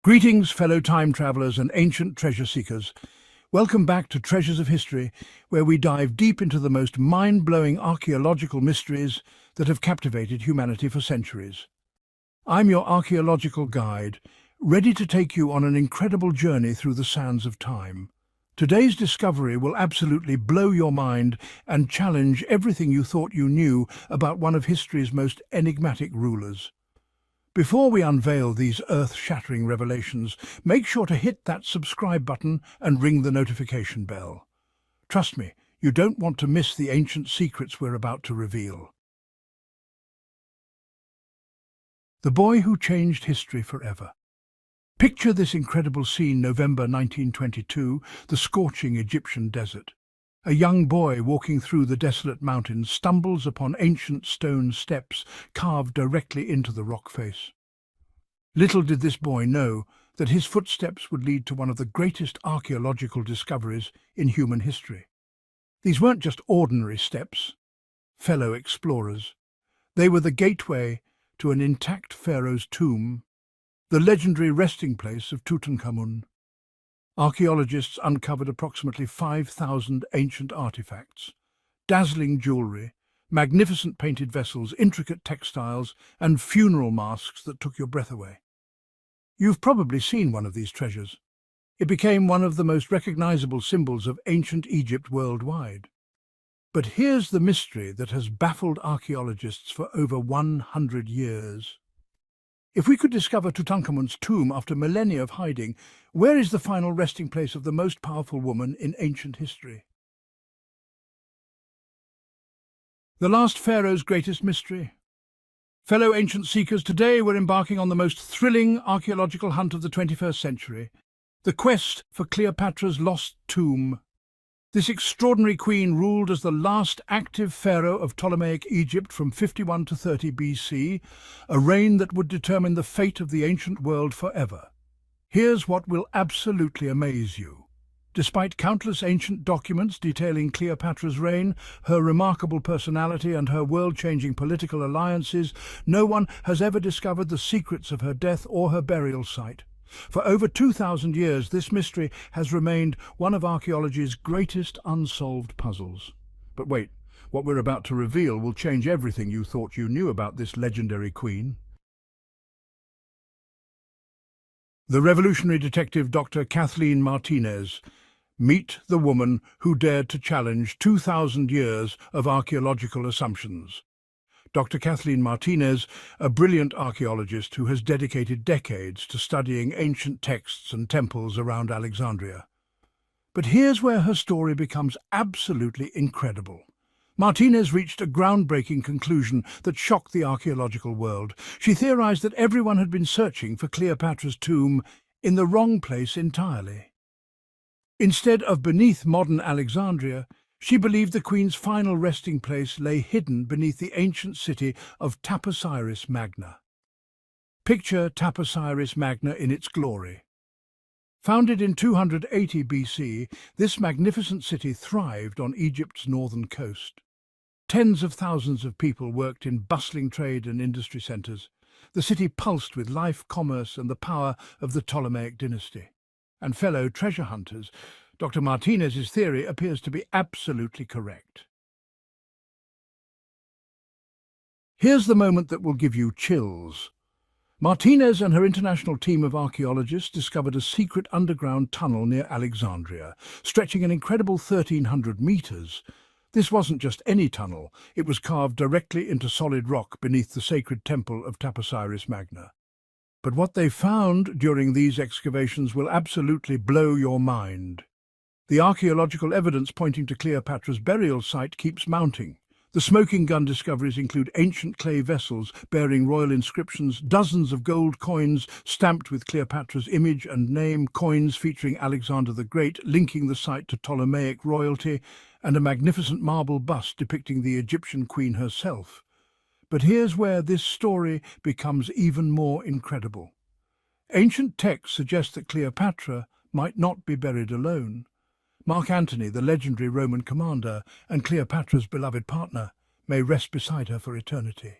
Greetings, fellow time travelers and ancient treasure seekers. Welcome back to Treasures of History, where we dive deep into the most mind-blowing archaeological mysteries that have captivated humanity for centuries. I'm your archaeological guide, ready to take you on an incredible journey through the sands of time. Today's discovery will absolutely blow your mind and challenge everything you thought you knew about one of history's most enigmatic rulers. Before we unveil these earth-shattering revelations, make sure to hit that subscribe button and ring the notification bell. Trust me, you don't want to miss the ancient secrets we're about to reveal. The boy who changed history forever. Picture this incredible scene, November 1922, the scorching Egyptian desert. A young boy walking through the desolate mountains stumbles upon ancient stone steps carved directly into the rock face. Little did this boy know that his footsteps would lead to one of the greatest archaeological discoveries in human history. These weren't just ordinary steps, fellow explorers. They were the gateway to an intact pharaoh's tomb, the legendary resting place of Tutankhamun. Archaeologists uncovered approximately 5,000 ancient artifacts, dazzling jewellery, magnificent painted vessels, intricate textiles, and funeral masks that took your breath away. You've probably seen one of these treasures. It became one of the most recognizable symbols of ancient Egypt worldwide. But here's the mystery that has baffled archaeologists for over 100 years. If we could discover Tutankhamun's tomb after millennia of hiding, where is the final resting place of the most powerful woman in ancient history? The last pharaoh's greatest mystery. Fellow ancient seekers, today we're embarking on the most thrilling archaeological hunt of the 21st century, the quest for Cleopatra's lost tomb. This extraordinary queen ruled as the last active pharaoh of Ptolemaic Egypt from 51 to 30 BC, a reign that would determine the fate of the ancient world forever. Here's what will absolutely amaze you. Despite countless ancient documents detailing Cleopatra's reign, her remarkable personality and her world-changing political alliances, no one has ever discovered the secrets of her death or her burial site. For over 2,000 years, this mystery has remained one of archaeology's greatest unsolved puzzles. But wait, what we're about to reveal will change everything you thought you knew about this legendary queen. The revolutionary detective Dr. Kathleen Martinez. Meet the woman who dared to challenge 2,000 years of archaeological assumptions. Dr. Kathleen Martinez, a brilliant archaeologist who has dedicated decades to studying ancient texts and temples around Alexandria. But here's where her story becomes absolutely incredible. Martinez reached a groundbreaking conclusion that shocked the archaeological world. She theorized that everyone had been searching for Cleopatra's tomb in the wrong place entirely. Instead of beneath modern Alexandria, she believed the queen's final resting place lay hidden beneath the ancient city of Taposiris Magna. Picture Taposiris Magna in its glory. Founded in 280 BC, this magnificent city thrived on Egypt's northern coast. Tens of thousands of people worked in bustling trade and industry centres. The city pulsed with life, commerce, and the power of the Ptolemaic dynasty. And fellow treasure hunters, Dr. Martinez's theory appears to be absolutely correct. Here's the moment that will give you chills. Martinez and her international team of archaeologists discovered a secret underground tunnel near Alexandria, stretching an incredible 1,300 meters. This wasn't just any tunnel, it was carved directly into solid rock beneath the sacred temple of Taposiris Magna. But what they found during these excavations will absolutely blow your mind. The archaeological evidence pointing to Cleopatra's burial site keeps mounting. The smoking gun discoveries include ancient clay vessels bearing royal inscriptions, dozens of gold coins stamped with Cleopatra's image and name, coins featuring Alexander the Great linking the site to Ptolemaic royalty, and a magnificent marble bust depicting the Egyptian queen herself. But here's where this story becomes even more incredible. Ancient texts suggest that Cleopatra might not be buried alone. Mark Antony, the legendary Roman commander and Cleopatra's beloved partner, may rest beside her for eternity.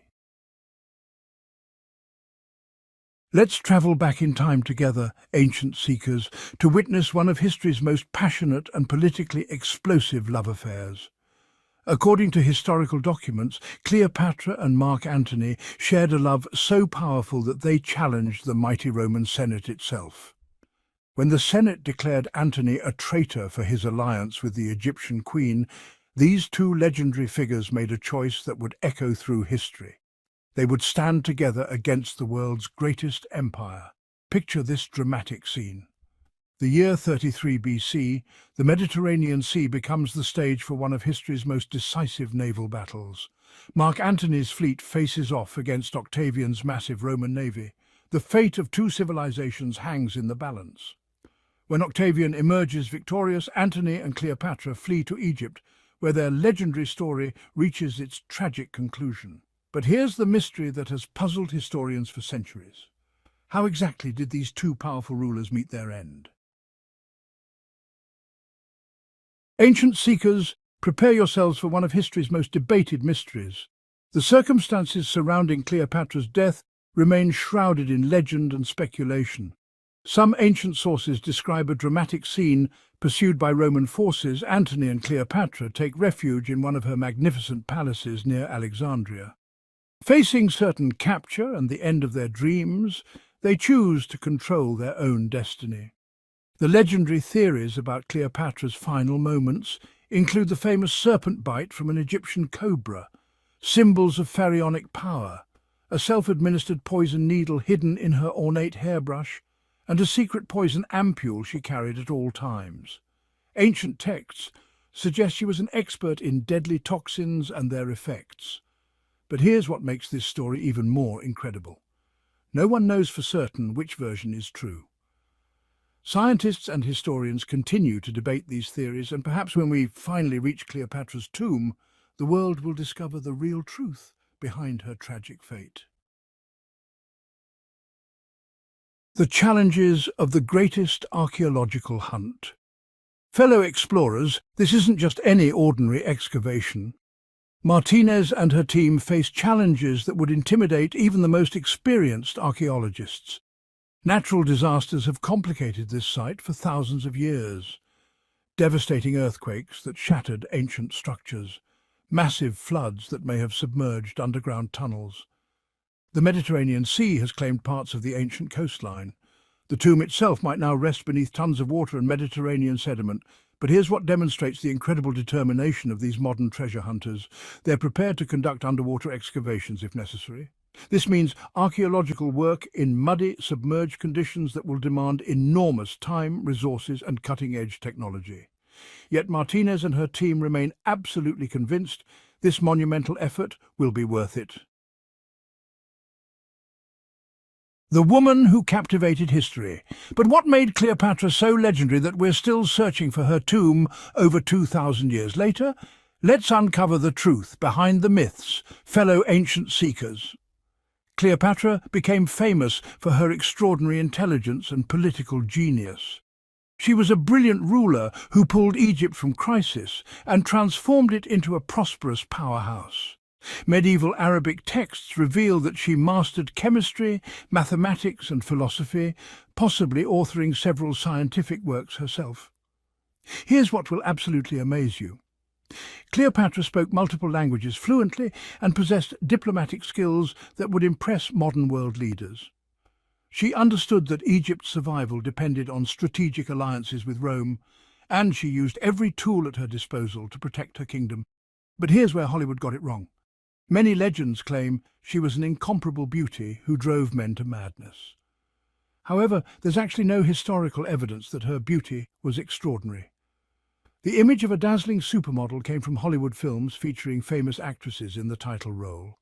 Let's travel back in time together, ancient seekers, to witness one of history's most passionate and politically explosive love affairs. According to historical documents, Cleopatra and Marc Antony shared a love so powerful that they challenged the mighty Roman Senate itself. When the Senate declared Antony a traitor for his alliance with the Egyptian queen, these two legendary figures made a choice that would echo through history. They would stand together against the world's greatest empire. Picture this dramatic scene. The year 33 BC, the Mediterranean Sea becomes the stage for one of history's most decisive naval battles. Mark Antony's fleet faces off against Octavian's massive Roman navy. The fate of two civilizations hangs in the balance. When Octavian emerges victorious, Antony and Cleopatra flee to Egypt, where their legendary story reaches its tragic conclusion. But here's the mystery that has puzzled historians for centuries. How exactly did these two powerful rulers meet their end? Ancient seekers, prepare yourselves for one of history's most debated mysteries. The circumstances surrounding Cleopatra's death remain shrouded in legend and speculation. Some ancient sources describe a dramatic scene pursued by Roman forces. Antony and Cleopatra take refuge in one of her magnificent palaces near Alexandria. Facing certain capture and the end of their dreams, they choose to control their own destiny. The legendary theories about Cleopatra's final moments include the famous serpent bite from an Egyptian cobra, symbols of pharaonic power, a self-administered poison needle hidden in her ornate hairbrush, and a secret poison ampule she carried at all times. Ancient texts suggest she was an expert in deadly toxins and their effects. But here's what makes this story even more incredible. No one knows for certain which version is true. Scientists and historians continue to debate these theories, and perhaps when we finally reach Cleopatra's tomb, the world will discover the real truth behind her tragic fate. The challenges of the greatest archaeological hunt. Fellow explorers, this isn't just any ordinary excavation. Martinez and her team face challenges that would intimidate even the most experienced archaeologists. Natural disasters have complicated this site for thousands of years. Devastating earthquakes that shattered ancient structures, massive floods that may have submerged underground tunnels. The Mediterranean Sea has claimed parts of the ancient coastline. The tomb itself might now rest beneath tons of water and Mediterranean sediment, but here's what demonstrates the incredible determination of these modern treasure hunters. They're prepared to conduct underwater excavations if necessary. This means archaeological work in muddy, submerged conditions that will demand enormous time, resources, and cutting-edge technology. Yet Martinez and her team remain absolutely convinced this monumental effort will be worth it. The woman who captivated history. But what made Cleopatra so legendary that we're still searching for her tomb over 2,000 years later? Let's uncover the truth behind the myths, fellow ancient seekers. Cleopatra became famous for her extraordinary intelligence and political genius. She was a brilliant ruler who pulled Egypt from crisis and transformed it into a prosperous powerhouse. Medieval Arabic texts reveal that she mastered chemistry, mathematics and philosophy, possibly authoring several scientific works herself. Here's what will absolutely amaze you. Cleopatra spoke multiple languages fluently and possessed diplomatic skills that would impress modern world leaders. She understood that Egypt's survival depended on strategic alliances with Rome, and she used every tool at her disposal to protect her kingdom. But here's where Hollywood got it wrong. Many legends claim she was an incomparable beauty who drove men to madness. However, there's actually no historical evidence that her beauty was extraordinary. The image of a dazzling supermodel came from Hollywood films featuring famous actresses in the title role.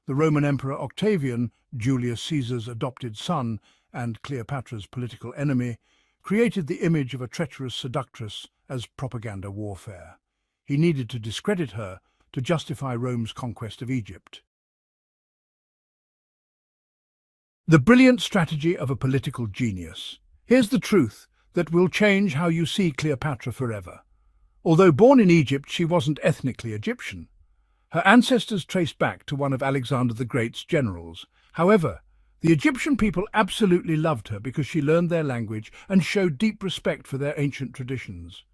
The Roman Emperor Octavian, Julius Caesar's adopted son and Cleopatra's political enemy, created the image of a treacherous seductress as propaganda warfare. He needed to discredit her to justify Rome's conquest of Egypt. The brilliant strategy of a political genius. Here's the truth that will change how you see Cleopatra forever. Although born in Egypt, she wasn't ethnically Egyptian. Her ancestors traced back to one of Alexander the Great's generals. However, The Egyptian people absolutely loved her because she learned their language and showed deep respect for their ancient traditions.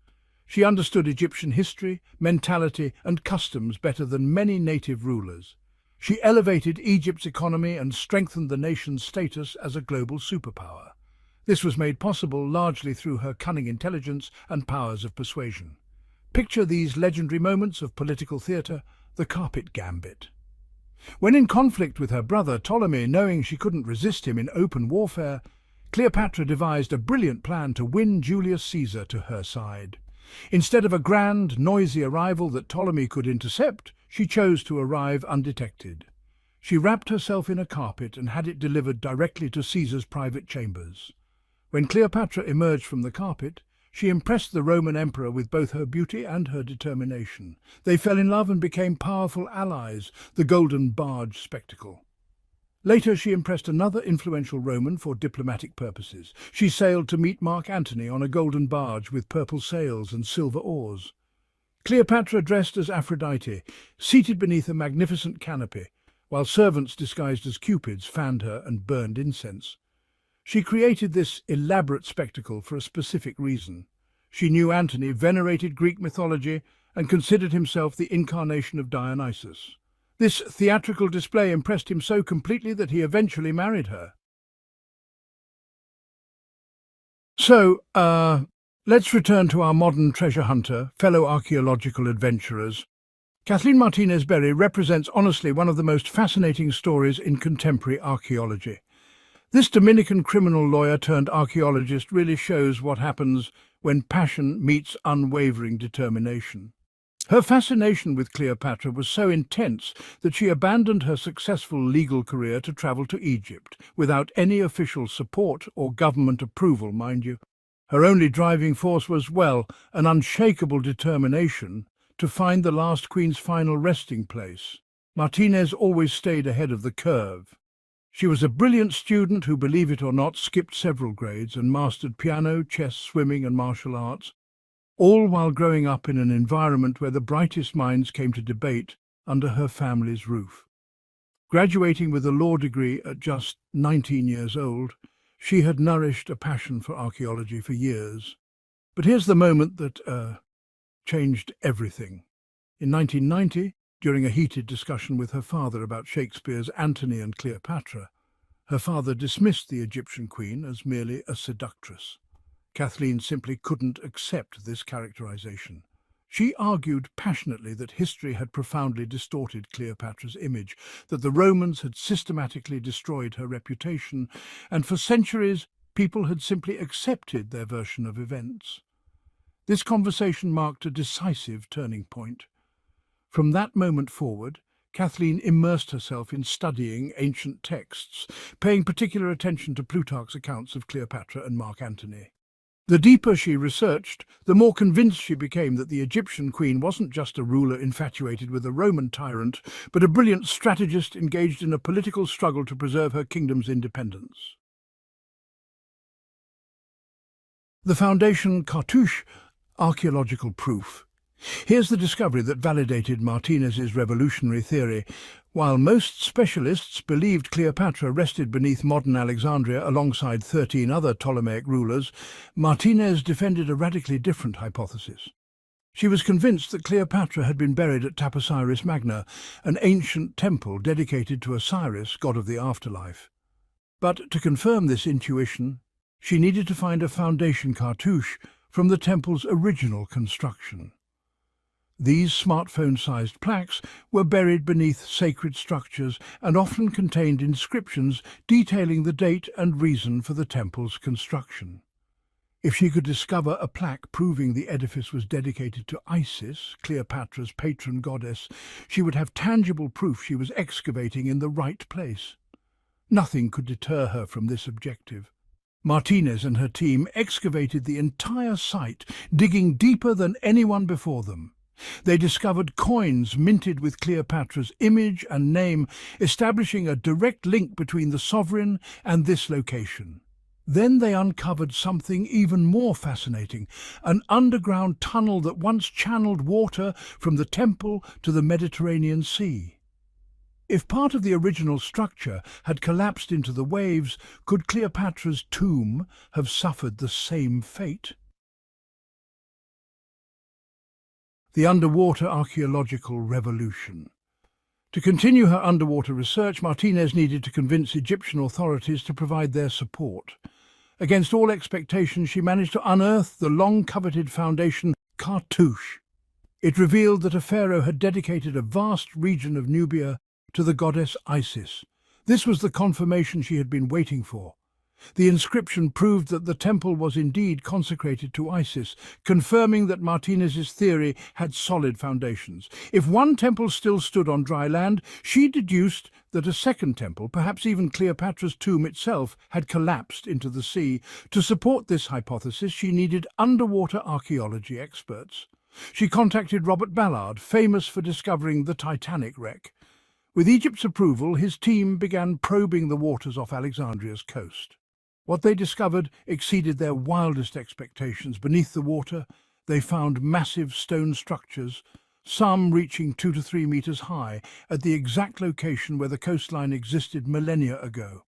She understood Egyptian history, mentality, and customs better than many native rulers. She elevated Egypt's economy and strengthened the nation's status as a global superpower. This was made possible largely through her cunning intelligence and powers of persuasion. Picture these legendary moments of political theatre, the carpet gambit. When in conflict with her brother Ptolemy, knowing she couldn't resist him in open warfare, Cleopatra devised a brilliant plan to win Julius Caesar to her side. Instead of a grand, noisy arrival that Ptolemy could intercept, she chose to arrive undetected. She wrapped herself in a carpet and had it delivered directly to Caesar's private chambers. When Cleopatra emerged from the carpet, she impressed the Roman emperor with both her beauty and her determination. They fell in love and became powerful allies, the golden barge spectacle. Later she impressed another influential Roman for diplomatic purposes. She sailed to meet Mark Antony on a golden barge with purple sails and silver oars. Cleopatra, dressed as Aphrodite, seated beneath a magnificent canopy, while servants disguised as cupids fanned her and burned incense. She created this elaborate spectacle for a specific reason. She knew Antony venerated Greek mythology and considered himself the incarnation of Dionysus. This theatrical display impressed him so completely that he eventually married her. So, let's return to our modern treasure hunter, fellow archaeological adventurers. Kathleen Martinez represents honestly one of the most fascinating stories in contemporary archaeology. This Dominican criminal lawyer turned archaeologist really shows what happens when passion meets unwavering determination. Her fascination with Cleopatra was so intense that she abandoned her successful legal career to travel to Egypt, without any official support or government approval, mind you. Her only driving force was, well, an unshakable determination to find the last queen's final resting place. Martinez always stayed ahead of the curve. She was a brilliant student who, believe it or not, skipped several grades and mastered piano, chess, swimming and martial arts, all while growing up in an environment where the brightest minds came to debate under her family's roof. Graduating with a law degree at just 19 years old, she had nourished a passion for archaeology for years. But here's the moment that changed everything. In 1990, during a heated discussion with her father about Shakespeare's Antony and Cleopatra, her father dismissed the Egyptian queen as merely a seductress. Kathleen simply couldn't accept this characterization. She argued passionately that history had profoundly distorted Cleopatra's image, that the Romans had systematically destroyed her reputation, and for centuries people had simply accepted their version of events. This conversation marked a decisive turning point. From that moment forward, Kathleen immersed herself in studying ancient texts, paying particular attention to Plutarch's accounts of Cleopatra and Marc Antony. The deeper she researched, the more convinced she became that the Egyptian queen wasn't just a ruler infatuated with a Roman tyrant, but a brilliant strategist engaged in a political struggle to preserve her kingdom's independence. The foundation cartouche, archaeological proof. Here's the discovery that validated Martinez's revolutionary theory. While most specialists believed Cleopatra rested beneath modern Alexandria alongside 13 other Ptolemaic rulers, Martinez defended a radically different hypothesis. She was convinced that Cleopatra had been buried at Taposiris Magna, an ancient temple dedicated to Osiris, god of the afterlife. But to confirm this intuition, she needed to find a foundation cartouche from the temple's original construction. These smartphone-sized plaques were buried beneath sacred structures and often contained inscriptions detailing the date and reason for the temple's construction. If she could discover a plaque proving the edifice was dedicated to Isis, Cleopatra's patron goddess, she would have tangible proof she was excavating in the right place. Nothing could deter her from this objective. Martinez and her team excavated the entire site, digging deeper than anyone before them. They discovered coins minted with Cleopatra's image and name, establishing a direct link between the sovereign and this location. Then they uncovered something even more fascinating, an underground tunnel that once channeled water from the temple to the Mediterranean Sea. If part of the original structure had collapsed into the waves, could Cleopatra's tomb have suffered the same fate? The underwater archaeological revolution. To continue her underwater research, Martinez needed to convince Egyptian authorities to provide their support. Against all expectations, she managed to unearth the long-coveted foundation cartouche. It revealed that a pharaoh had dedicated a vast region of Nubia to the goddess Isis. This was the confirmation she had been waiting for. The inscription proved that the temple was indeed consecrated to Isis, confirming that Martinez's theory had solid foundations. If one temple still stood on dry land, she deduced that a second temple, perhaps even Cleopatra's tomb itself, had collapsed into the sea. To support this hypothesis, she needed underwater archaeology experts. She contacted Robert Ballard, famous for discovering the Titanic wreck. With Egypt's approval, his team began probing the waters off Alexandria's coast. What they discovered exceeded their wildest expectations. Beneath the water, they found massive stone structures, some reaching 2 to 3 meters high, at the exact location where the coastline existed millennia ago.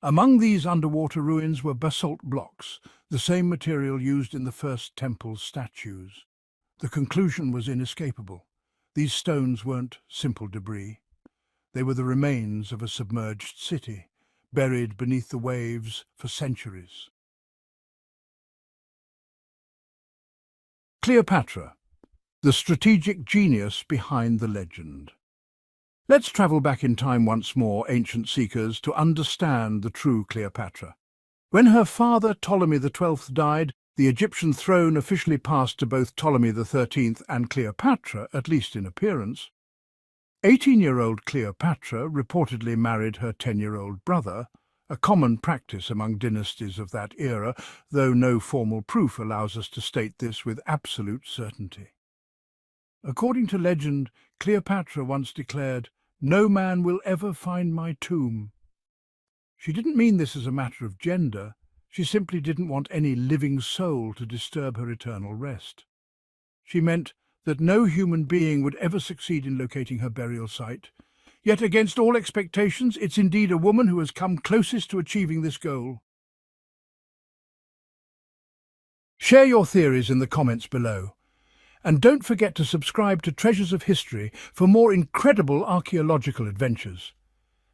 Among these underwater ruins were basalt blocks, the same material used in the first temple's statues. The conclusion was inescapable. These stones weren't simple debris. They were the remains of a submerged city, buried beneath the waves for centuries. Cleopatra, the strategic genius behind the legend. Let's travel back in time once more, ancient seekers, to understand the true Cleopatra. When her father Ptolemy XII died, the Egyptian throne officially passed to both Ptolemy XIII and Cleopatra, at least in appearance. 18-year-old Cleopatra reportedly married her 10-year-old brother, a common practice among dynasties of that era, though no formal proof allows us to state this with absolute certainty. According to legend, Cleopatra once declared, "No man will ever find my tomb." She didn't mean this as a matter of gender. She simply didn't want any living soul to disturb her eternal rest. She meant that no human being would ever succeed in locating her burial site. Yet against all expectations, it's indeed a woman who has come closest to achieving this goal. Share your theories in the comments below. And don't forget to subscribe to Treasures of History for more incredible archaeological adventures.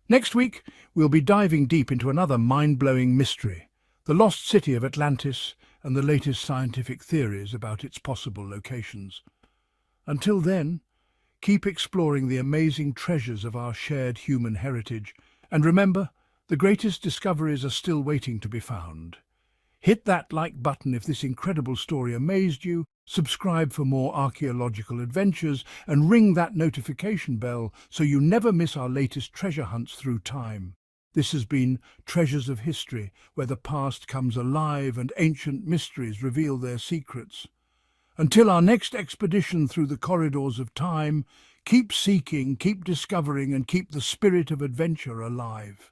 Next week, we'll be diving deep into another mind-blowing mystery, the lost city of Atlantis and the latest scientific theories about its possible locations. Until then, keep exploring the amazing treasures of our shared human heritage, and remember, the greatest discoveries are still waiting to be found. Hit that like button if this incredible story amazed you, subscribe for more archaeological adventures, and ring that notification bell so you never miss our latest treasure hunts through time. This has been Treasures of History, where the past comes alive and ancient mysteries reveal their secrets. Until our next expedition through the corridors of time, keep seeking, keep discovering, and keep the spirit of adventure alive.